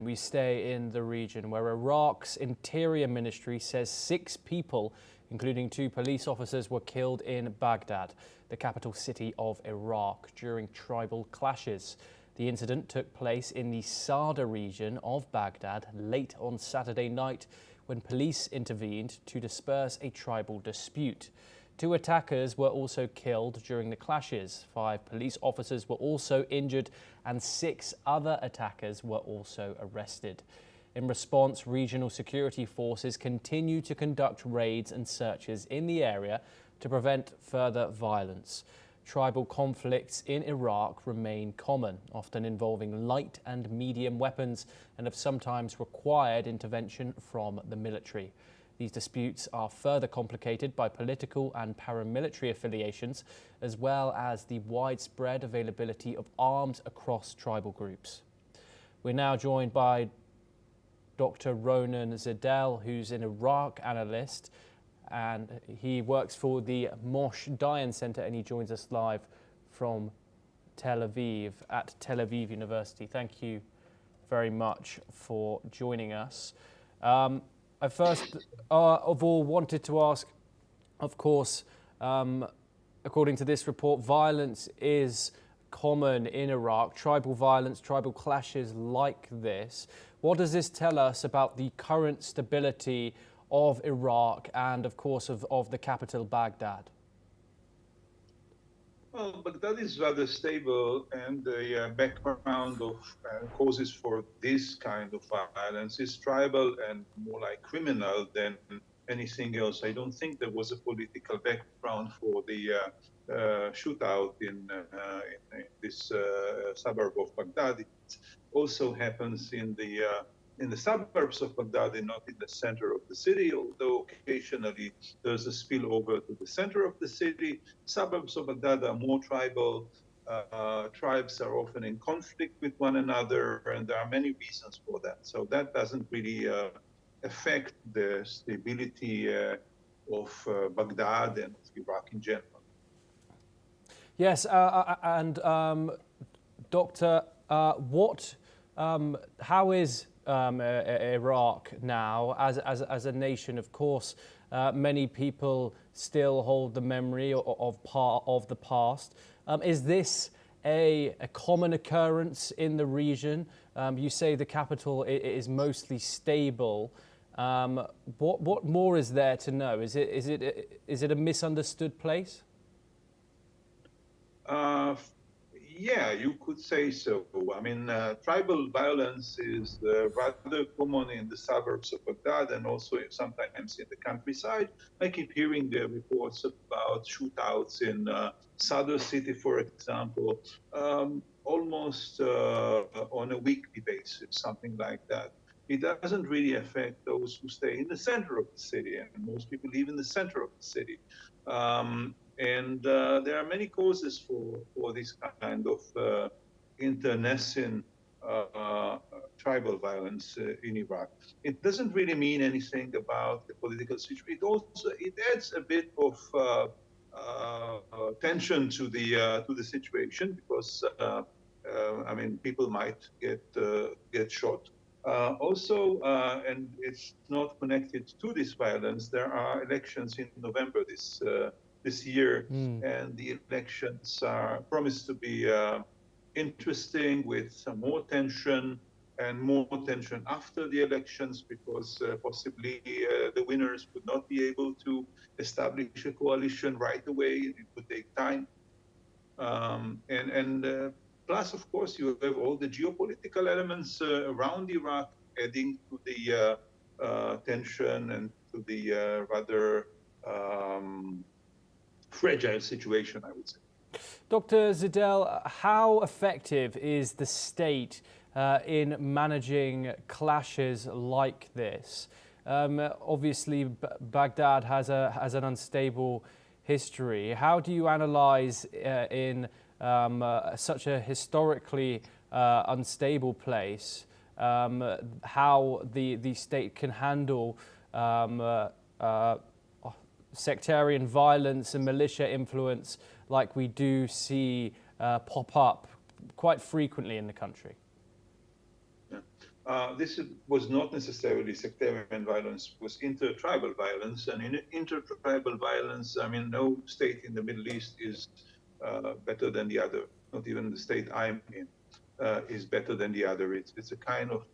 We stay in the region where Iraq's Interior Ministry says 6 people, including 2 police officers, were killed in Baghdad, the capital city of Iraq, during tribal clashes. The incident took place in the Saada region of Baghdad late on Saturday night when police intervened to disperse a tribal dispute. 2 attackers were also killed during the clashes. 5 police officers were also injured and 6 other attackers were also arrested. In response, regional security forces continue to conduct raids and searches in the area to prevent further violence. Tribal conflicts in Iraq remain common, often involving light and medium weapons, and have sometimes required intervention from the military. These disputes are further complicated by political and paramilitary affiliations, as well as the widespread availability of arms across tribal groups. We're now joined by Dr. Ronan Zidel, who's an Iraq analyst, and he works for the Moshe Dayan Center, and he joins us live from Tel Aviv at Tel Aviv University. Thank you very much for joining us. I first of all wanted to ask, of course, according to this report, violence is common in Iraq, tribal violence, tribal clashes like this. What does this tell us about the current stability of Iraq and, of course, of the capital, Baghdad? Well, Baghdad is rather stable, and the background of causes for this kind of violence is tribal and more like criminal than anything else. I don't think there was a political background for the shootout in this suburb of Baghdad. It also happens in the suburbs of Baghdad and not in the center of the city, although occasionally there's a spillover to the center of the city. Suburbs of Baghdad are more tribal. Tribes are often in conflict with one another, and there are many reasons for that. So that doesn't really affect the stability of Baghdad and of Iraq in general. Yes, and Doctor, how is Iraq now as a nation? Of course, many people still hold the memory of part of the past. Is this a common occurrence in the region? You say the capital is mostly stable. What more is there to know? Is it a misunderstood place? Yeah, you could say so. I mean, tribal violence is rather common in the suburbs of Baghdad and also sometimes in the countryside. I keep hearing reports about shootouts in Sadr city, for example, almost on a weekly basis, something like that. It doesn't really affect those who stay in the center of the city, and most people live in the center of the city. And there are many causes for this kind of internecine tribal violence in Iraq. It doesn't really mean anything about the political situation. It adds a bit of tension to the situation because I mean, people might get shot. Also, and it's not connected to this violence, there are elections in November this year, and the elections are promised to be interesting, with some more tension and more tension after the elections, because possibly the winners would not be able to establish a coalition right away. It would take time. Plus, of course, you have all the geopolitical elements around Iraq adding to the tension and to the rather fragile situation, I would say. Dr. Zidel, how effective is the state in managing clashes like this? Obviously, Baghdad has an unstable history. How do you analyze in such a historically unstable place how the state can handle sectarian violence and militia influence like we do see pop up quite frequently in the country? Yeah. was not necessarily sectarian violence, it was inter-tribal violence. And in inter-tribal violence, I mean, no state in the Middle East is better than the other. Not even the state I'm in is better than the other. It's a kind of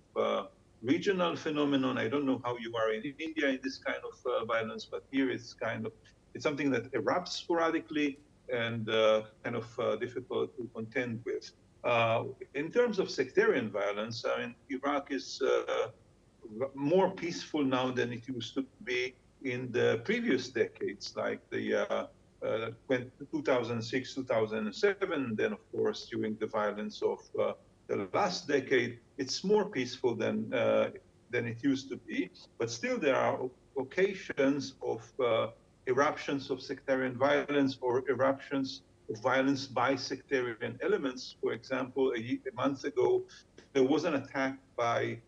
regional phenomenon. I don't know how you are in India in this kind of violence, but here it's something that erupts sporadically and kind of difficult to contend with. In terms of sectarian violence, I mean, Iraq is more peaceful now than it used to be in the previous decades, like the 2006, 2007. Then, of course, during the violence of the last decade, it's more peaceful than it used to be. But still, there are occasions of eruptions of sectarian violence or eruptions of violence by sectarian elements. For example, a month ago, there was an attack by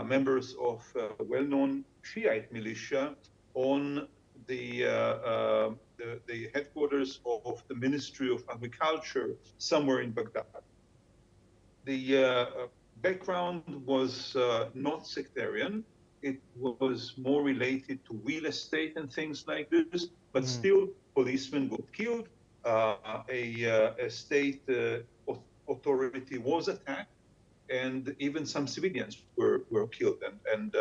members of a well-known Shiite militia on the headquarters of the Ministry of Agriculture somewhere in Baghdad. The background was not sectarian. It was more related to real estate and things like this, but still policemen got killed. A state authority was attacked, and even some civilians were killed. And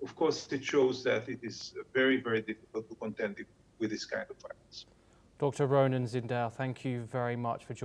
of course, it shows that it is very, very difficult to contend with this kind of violence. Dr. Ronan Zindel, thank you very much for joining.